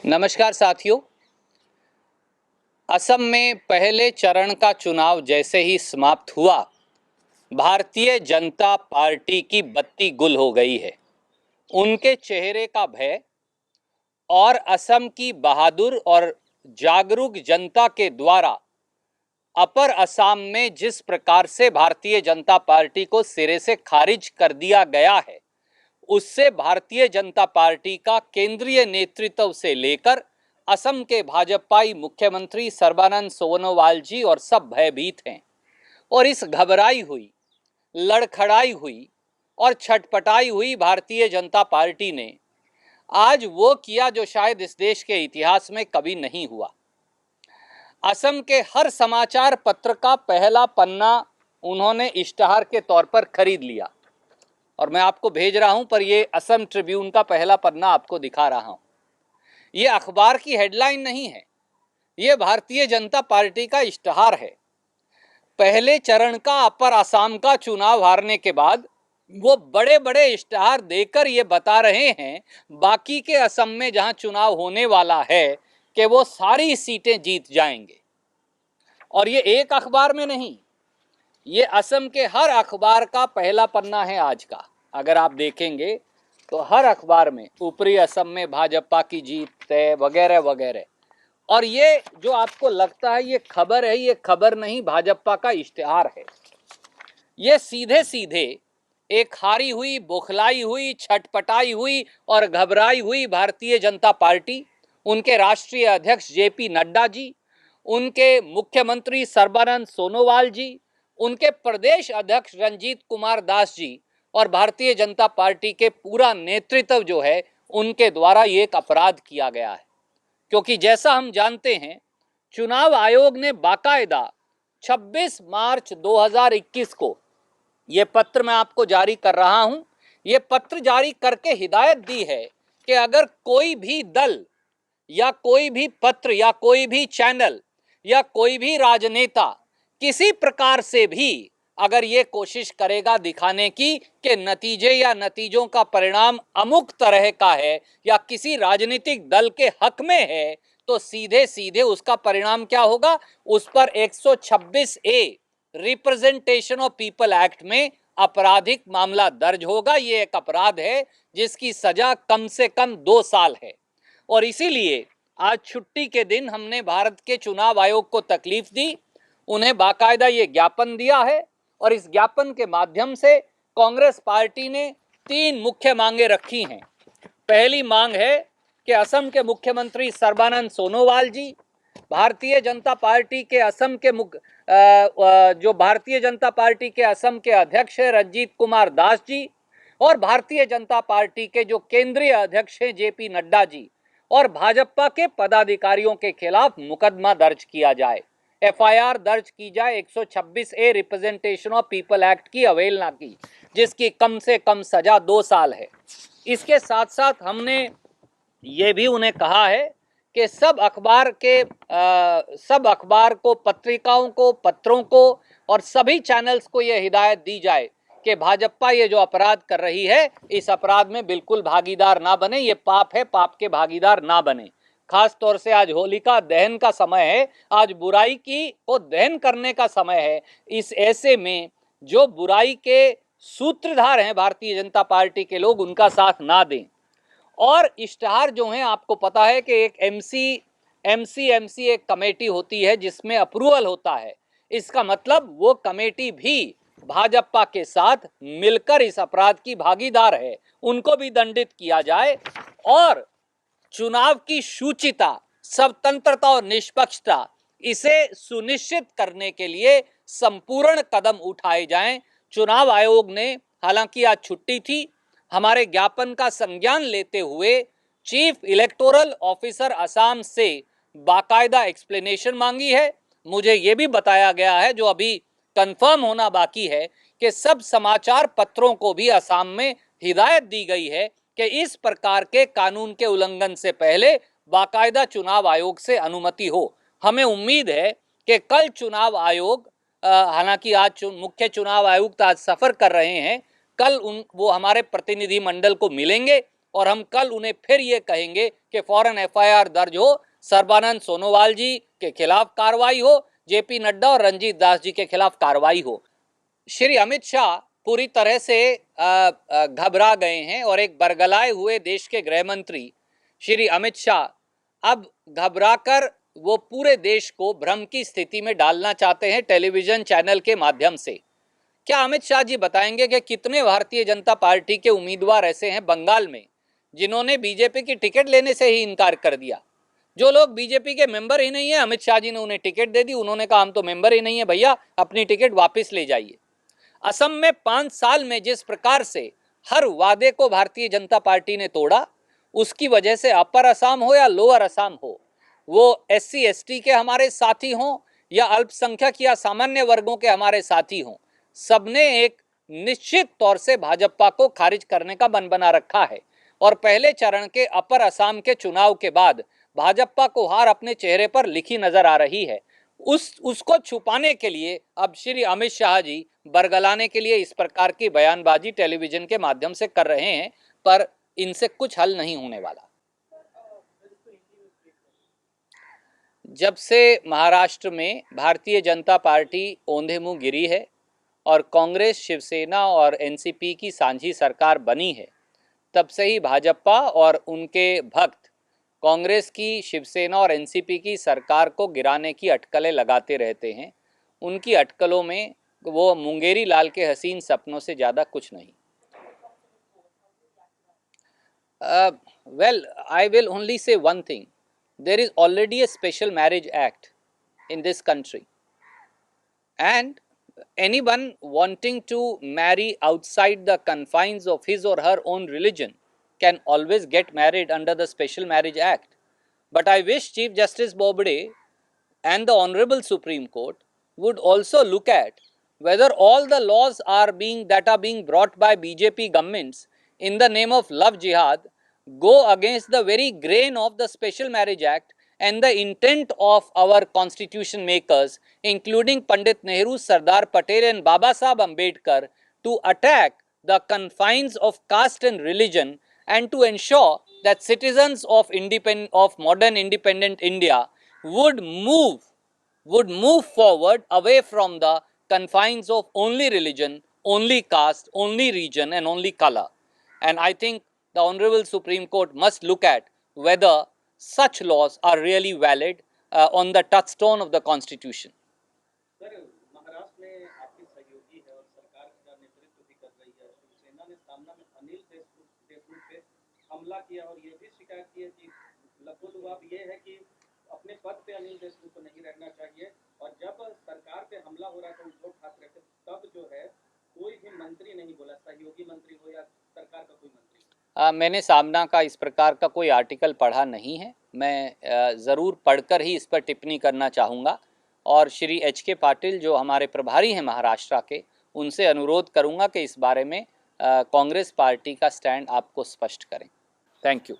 नमस्कार साथियों। असम में पहले चरण का चुनाव जैसे ही समाप्त हुआ, भारतीय जनता पार्टी की बत्ती गुल हो गई है। उनके चेहरे का भय और असम की बहादुर और जागरूक जनता के द्वारा अपर असम में जिस प्रकार से भारतीय जनता पार्टी को सिरे से खारिज कर दिया गया है, उससे भारतीय जनता पार्टी का केंद्रीय नेतृत्व से लेकर असम के भाजपाई मुख्यमंत्री सर्बानंद सोनोवाल जी और सब भयभीत हैं। और इस घबराई हुई, लड़खड़ाई हुई और छटपटाई हुई भारतीय जनता पार्टी ने आज वो किया जो शायद इस देश के इतिहास में कभी नहीं हुआ। असम के हर समाचार पत्र का पहला पन्ना उन्होंने इश्तहार के तौर पर खरीद लिया और मैं आपको भेज रहा हूं, पर ये असम ट्रिब्यून का पहला पन्ना आपको दिखा रहा हूं। ये अखबार की हेडलाइन नहीं है, ये भारतीय जनता पार्टी का इश्तहार है। पहले चरण का अपर असम का चुनाव हारने के बाद वो बड़े बड़े इश्तहार देकर ये बता रहे हैं बाकी के असम में जहां चुनाव होने वाला है कि वो सारी सीटें जीत जाएंगे। और ये एक अखबार में नहीं, ये असम के हर अखबार का पहला पन्ना है आज का। अगर आप देखेंगे तो हर अखबार में ऊपरी असम में भाजपा की जीत है वगैरह वगैरह। और ये जो आपको लगता है ये खबर है, ये खबर नहीं, भाजपा का इश्तिहार है। ये सीधे सीधे एक हारी हुई, बौखलाई हुई, छटपटाई हुई और घबराई हुई भारतीय जनता पार्टी, उनके राष्ट्रीय अध्यक्ष जेपी नड्डा जी, उनके मुख्यमंत्री सर्बानंद सोनोवाल जी, उनके प्रदेश अध्यक्ष रंजीत कुमार दास जी और भारतीय जनता पार्टी के पूरा नेतृत्व जो है, उनके द्वारा ये एक अपराध किया गया है। क्योंकि जैसा हम जानते हैं, चुनाव आयोग ने बाकायदा 26 मार्च 2021 को ये पत्र मैं आपको जारी कर रहा हूं, ये पत्र जारी करके हिदायत दी है कि अगर कोई भी दल या कोई भी पत्र या कोई भी चैनल या कोई भी राजनेता किसी प्रकार से भी अगर ये कोशिश करेगा दिखाने की कि नतीजे या नतीजों का परिणाम अमुक तरह का है या किसी राजनीतिक दल के हक में है, तो सीधे सीधे उसका परिणाम क्या होगा, उस पर 126A representation of people act में आपराधिक मामला दर्ज होगा। ये एक अपराध है जिसकी सजा कम से कम 2 साल है। और इसीलिए आज छुट्टी के दिन हमने भारत के चुनाव आयोग को तकलीफ दी, उन्हें बाकायदा ये ज्ञापन दिया है और इस ज्ञापन के माध्यम से कांग्रेस पार्टी ने 3 मुख्य मांगे रखी हैं। पहली मांग है कि असम के मुख्यमंत्री सर्बानंद सोनोवाल जी, भारतीय जनता पार्टी के असम के जो भारतीय जनता पार्टी के असम के अध्यक्ष है रंजीत कुमार दास जी और भारतीय जनता पार्टी के जो केंद्रीय अध्यक्ष हैं जेपी नड्डा जी और भाजपा के पदाधिकारियों के खिलाफ मुकदमा दर्ज किया जाए, एफआईआर दर्ज की जाए 126A representation of people act की अवहेलना की, जिसकी कम से कम सजा 2 साल है। इसके साथ साथ हमने ये भी उन्हें कहा है कि सब अखबार को, पत्रिकाओं को, पत्रों को और सभी चैनल्स को यह हिदायत दी जाए कि भाजपा ये जो अपराध कर रही है, इस अपराध में बिल्कुल भागीदार ना बने। ये पाप है, पाप के भागीदार ना बने। खास तौर से आज होलिका दहन का समय है, आज बुराई को दहन करने का समय है। इस ऐसे में जो बुराई के सूत्रधार हैं भारतीय जनता पार्टी के लोग, उनका साथ ना दें। और इश्तहार जो है, आपको पता है कि एक एमसी एक कमेटी होती है जिसमें अप्रूवल होता है। इसका मतलब वो कमेटी भी भाजपा के साथ मिलकर इस अपराध की भागीदार है, उनको भी दंडित किया जाए और चुनाव की शुचिता, स्वतंत्रता और निष्पक्षता, इसे सुनिश्चित करने के लिए संपूर्ण कदम उठाए जाएं। चुनाव आयोग ने, हालांकि आज छुट्टी थी, हमारे ज्ञापन का संज्ञान लेते हुए चीफ इलेक्टोरल ऑफिसर असम से बाकायदा एक्सप्लेनेशन मांगी है। मुझे यह भी बताया गया है, जो अभी कंफर्म होना बाकी है, कि सब समाचार पत्रों को भी असम में हिदायत दी गई है कि इस प्रकार के कानून के उल्लंघन से पहले बाकायदा चुनाव आयोग से अनुमति हो। हमें उम्मीद है कि कल चुनाव आयोग, हालांकि आज मुख्य चुनाव आयुक्त आज सफर कर रहे हैं, कल वो हमारे प्रतिनिधि मंडल को मिलेंगे और हम कल उन्हें फिर ये कहेंगे कि फौरन एफआईआर दर्ज हो, सर्बानंद सोनोवाल जी के खिलाफ कार्रवाई हो, जेपी नड्डा और रंजीत दास जी के खिलाफ कार्रवाई हो। श्री अमित शाह पूरी तरह से घबरा गए हैं और एक बरगलाए हुए देश के गृह मंत्री श्री अमित शाह अब घबराकर वो पूरे देश को भ्रम की स्थिति में डालना चाहते हैं टेलीविजन चैनल के माध्यम से। क्या अमित शाह जी बताएंगे कि कितने भारतीय जनता पार्टी के उम्मीदवार ऐसे हैं बंगाल में जिन्होंने बीजेपी की टिकट लेने से ही इनकार कर दिया? जो लोग बीजेपी के मेंबर ही नहीं है, अमित शाह जी ने उन्हें टिकट दे दी, उन्होंने कहा हम तो मेंबर ही नहीं है भैया, अपनी टिकट वापस ले जाइए। असम में 5 साल में जिस प्रकार से हर वादे को भारतीय जनता पार्टी ने तोड़ा, उसकी वजह से अपर असम हो या लोअर असम हो, वो SC ST के हमारे साथी हों या अल्पसंख्यक या सामान्य वर्गों के हमारे साथी हों, सबने एक निश्चित तौर से भाजपा को खारिज करने का मन बना रखा है। और पहले चरण के अपर असम के चुनाव के बाद भाजपा को हार अपने चेहरे पर लिखी नजर आ रही है। उसको छुपाने के लिए अब श्री अमित शाह जी बरगलाने के लिए इस प्रकार की बयानबाजी टेलीविजन के माध्यम से कर रहे हैं, पर इनसे कुछ हल नहीं होने वाला। जब से महाराष्ट्र में भारतीय जनता पार्टी औंधे मुंह गिरी है और कांग्रेस, शिवसेना और एनसीपी की साझी सरकार बनी है, तब से ही भाजपा और उनके भक्त कांग्रेस की, शिवसेना और एनसीपी की सरकार को गिराने की अटकलें लगाते रहते हैं। उनकी अटकलों में वो मुंगेरी लाल के हसीन सपनों से ज़्यादा कुछ नहीं। Well, I will only say one thing. There is already a special marriage act in this country, and anyone wanting to marry outside the confines of his or her own religion can always get married under the Special Marriage Act. But I wish Chief Justice Bobde and the Honorable Supreme Court would also look at whether all the laws that are being brought by BJP governments in the name of love jihad go against the very grain of the Special Marriage Act and the intent of our constitution makers, including Pandit Nehru, Sardar Patel and Baba Saheb Ambedkar, to attack the confines of caste and religion and to ensure that citizens of modern independent India would move forward away from the confines of only religion, only caste, only region and only color. And I think the Honorable Supreme Court must look at whether such laws are really valid on the touchstone of the Constitution. Sir, Maharashtra में आपकी सहयोगी है और सरकार का नेतृत्व भी कर रही है। शिवसेना ने सामना में अनिल देशमुख पे हमला किया और ये भी शिकायत की है कि लघुलुआब ये है कि अपने पद पे अनिल देशमुख को नहीं रहना चाहिए, और जब सरकार पे हमला हो रहा था उद्धव ठाकरे पे, तब जो है कोई भी मंत्री नहीं बोला, सहयोगी मंत्री हो या सरकार का कोई मंत्री। मैंने सामना का इस प्रकार का कोई आर्टिकल पढ़ा नहीं है। मैं ज़रूर पढ़कर ही इस पर टिप्पणी करना चाहूँगा और श्री HK पाटिल जो हमारे प्रभारी हैं महाराष्ट्र के, उनसे अनुरोध करूँगा कि इस बारे में कांग्रेस पार्टी का स्टैंड आपको स्पष्ट करें। Thank you.